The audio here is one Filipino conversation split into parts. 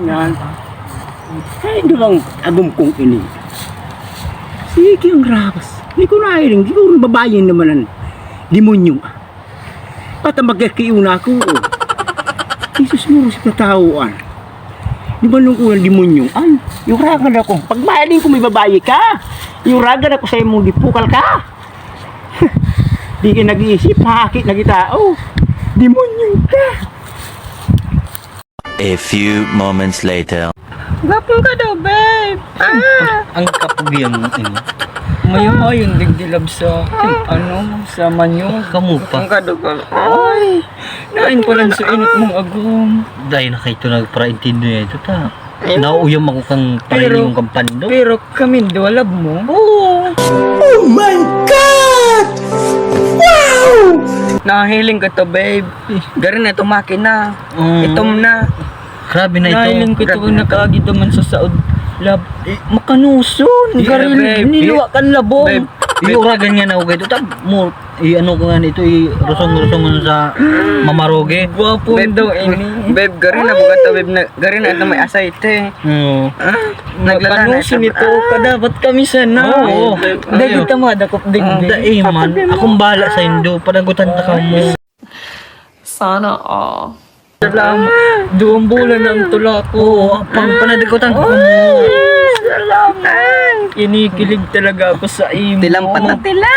Yan. Ay, di bang agum kong ini. Sige ang rakas. Hindi ko na iring. Hindi ko babayin naman ang demonyo. At ang magkakiuna ako. Jesus mo sa katauan. Di ba nung unang demonyo? Ay, yung ragan ako. Pagbayanin ko may babayi ka. Yung ragan ako sa'yo mong dipukal ka. Di ka nag-iisip. Hakit na kita. Oh, demonyo ka. A few moments later. Gapon ka daw, babe. Ang kapugyang ano. Mayamayong digdilab sa sa manyo. Kamu pa. Ang kadugal. Ay, Nain pa lang sa init mong agum. Dahil na kayo ito nagpraintindo niya ito ta. Nauyam ako kang parin yung kampando. pero kami duwalab mo. Oo. Oh my God! Wow! Nahiling ka to, babe. Gari na ito makina. Itom na. Grabe na ito. Nahiling ko ito kung nakaagid naman sa saod. Lab. Makanuson. Yeah, Gari babe. niluwa kan labong. Babe, iuragan niya na ako kayo. Tab mo, ano ko nga nito, rusong-rusong sa mamaroge. Gwapo daw ini. Babe, gari na bukat to, babe. Gari na ito may asayte. Oo. Nagpanuson ito. Kadapat kami sana. Oo. Dahil kita madakop digdi. Dahil man, akong bahala sa Indo. Panagutan ta ka mo. Sana all. Salamat. 2 bulan ang tula ko. Oo, panadagutan ko mo. Salamat. Kinikilig talaga ako sa imo. Tilang patatila.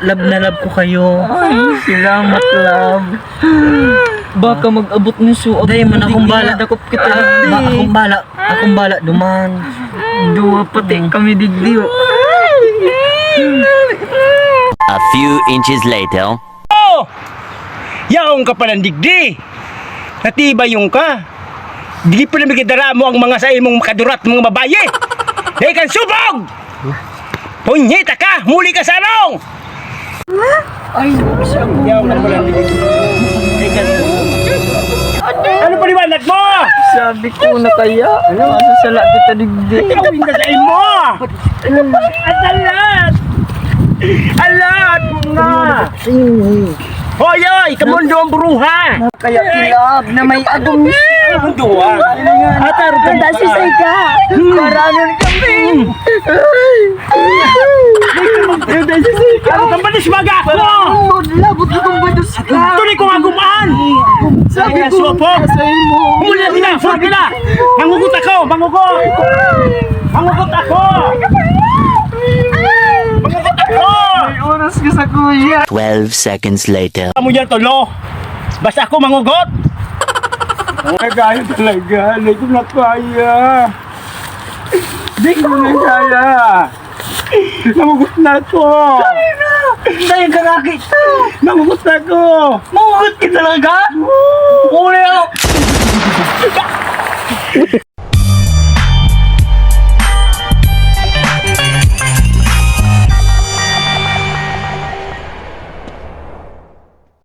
Love na love ko kayo. Ay, salamat, love. Baka mag-abot ng suot. Dahil man akong bala. Dakop kita Akong bala duman. Dua pati kami digdi. A few inches later. Yaong ka palang digdi. Natibay yung ka. Di pa namin kidara mo ang mga sa imong makadurat mga babaye. Dahil kang subog! Punyeta ka! Muli ka sa anong! Ay, Yaong ka palang digdi. Ano paliwanag mo? sabi ko na kaya. Ano sala kita digdi. Tingawin ka sa imo! At alat! Alat nga! Hoy, hoy! Kamundo ang buruha! Kaya ilab na may agong Kamundo ah! Ataro ka ba? Dasisay ka. Maranon kami. Dasisay ka. Ano kang balis maga ako? Labot akong bados ka. Tuloy ko agumán! Sabi Kaya ko suwapo! sa'yo mo. Mula nila! Suwag nila! Mangugot ako! Mangugot! Mangugot ako! Mangugot ako! May oras ka sa kuya. 12 seconds later. Kamu yan tolo! Basta ako mangugot! Kagaya talaga! Hindi ko na kaya! Hindi ko na kaya! Nangugot na ako! Dahil ka nakita. Nangugot na ako! Mahugot ka talaga?